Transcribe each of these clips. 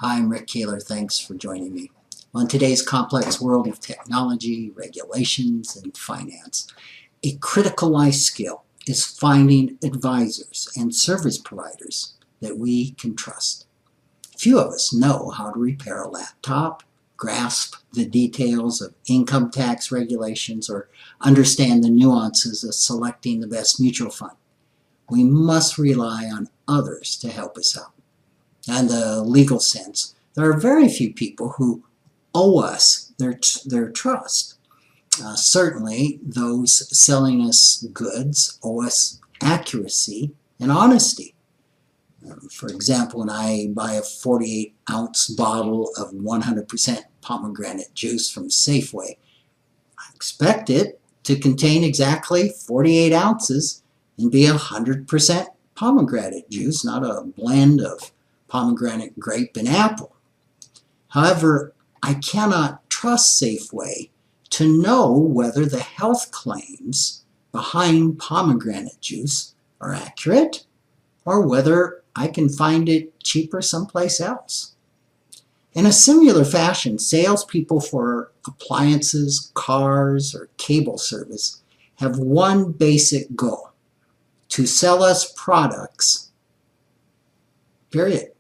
Hi, I'm Rick Kaler. Thanks for joining me. On today's complex world of technology, regulations, and finance, a critical life skill is finding advisors and service providers that we can trust. Few of us know how to repair a laptop, grasp the details of income tax regulations, or understand the nuances of selecting the best mutual fund. We must rely on others to help us out. In the legal sense, there are very few people who owe us their trust. Certainly, those selling us goods owe us accuracy and honesty. For example, when I buy a 48-ounce bottle of 100% pomegranate juice from Safeway, I expect it to contain exactly 48 ounces and be 100% pomegranate juice, not a blend of pomegranate, grape, and apple. However, I cannot trust Safeway to know whether the health claims behind pomegranate juice are accurate or whether I can find it cheaper someplace else. In a similar fashion, salespeople for appliances, cars, or cable service have one basic goal: to sell us products, period.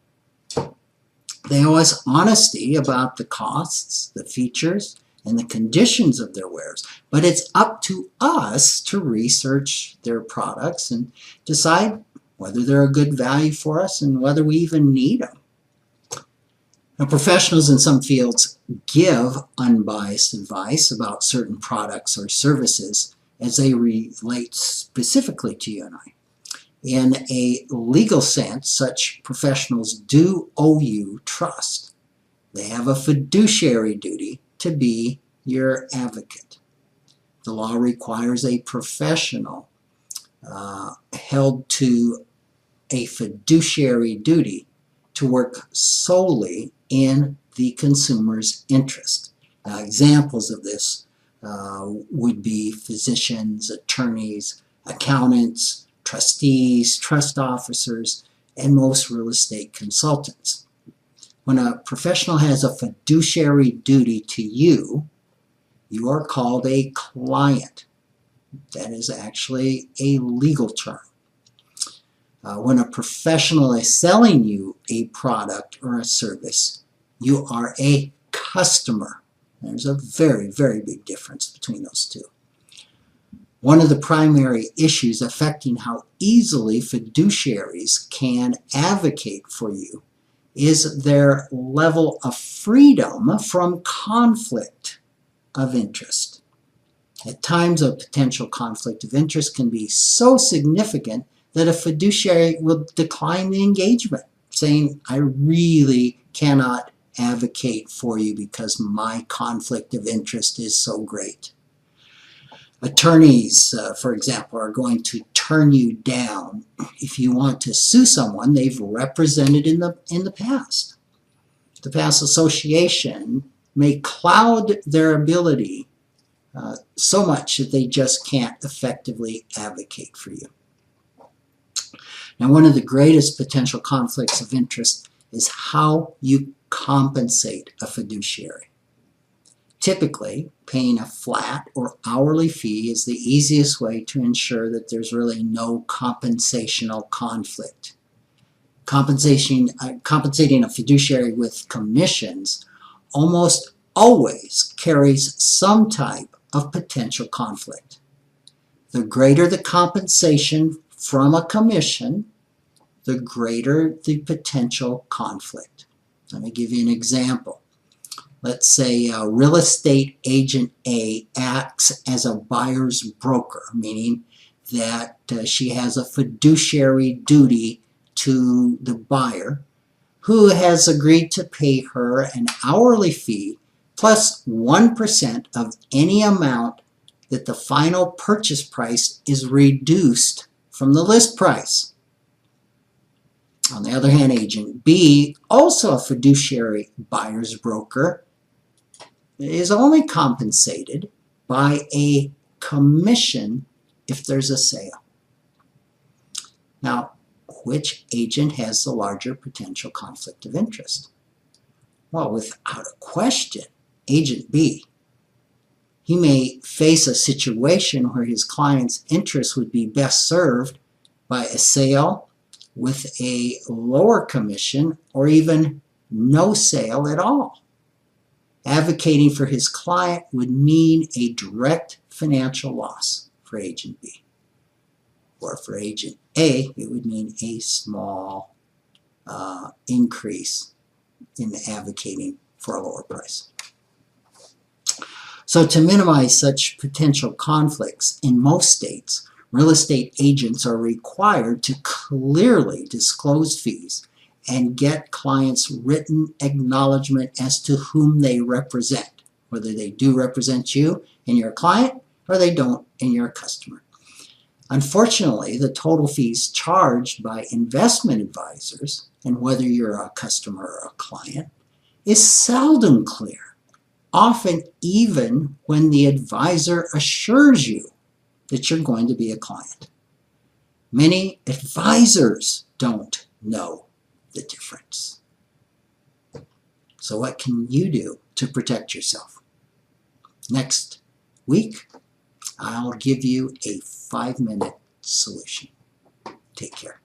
They owe us honesty about the costs, the features, and the conditions of their wares. But it's up to us to research their products and decide whether they're a good value for us and whether we even need them. Now, professionals in some fields give unbiased advice about certain products or services as they relate specifically to you and I. In a legal sense, such professionals do owe you trust. They have a fiduciary duty to be your advocate. The law requires a professional held to a fiduciary duty to work solely in the consumer's interest. Now, examples of this would be physicians, attorneys, accountants, trustees, trust officers, and most real estate consultants. When a professional has a fiduciary duty to you, you are called a client. That is actually a legal term. When a professional is selling you a product or a service, you are a customer. There's a very, very big difference between those two. One of the primary issues affecting how easily fiduciaries can advocate for you is their level of freedom from conflict of interest. At times, a potential conflict of interest can be so significant that a fiduciary will decline the engagement, saying, I really cannot advocate for you because my conflict of interest is so great. Attorneys, for example, are going to turn you down if you want to sue someone they've represented in the past. The past association may cloud their ability so much that they just can't effectively advocate for you. Now, one of the greatest potential conflicts of interest is how you compensate a fiduciary. Typically, paying a flat or hourly fee is the easiest way to ensure that there's really no compensational conflict. Compensating a fiduciary with commissions almost always carries some type of potential conflict. The greater the compensation from a commission, the greater the potential conflict. Let me give you an example. Let's say real estate agent A acts as a buyer's broker, meaning that she has a fiduciary duty to the buyer, who has agreed to pay her an hourly fee plus 1% of any amount that the final purchase price is reduced from the list price. On the other hand, agent B, also a fiduciary buyer's broker, is only compensated by a commission if there's a sale. Now, which agent has the larger potential conflict of interest? Well, without a question, Agent B, he may face a situation where his client's interest would be best served by a sale with a lower commission or even no sale at all. Advocating for his client would mean a direct financial loss for Agent B. Or for Agent A, it would mean a small increase in advocating for a lower price. So to minimize such potential conflicts, in most states, real estate agents are required to clearly disclose fees and get clients written acknowledgement as to whom they represent, whether they do represent you and your client or they don't and you're a customer. Unfortunately, the total fees charged by investment advisors, and whether you're a customer or a client, is seldom clear, often even when the advisor assures you that you're going to be a client. Many advisors don't know the difference. So what can you do to protect yourself? Next week, I'll give you a 5-minute solution. Take care.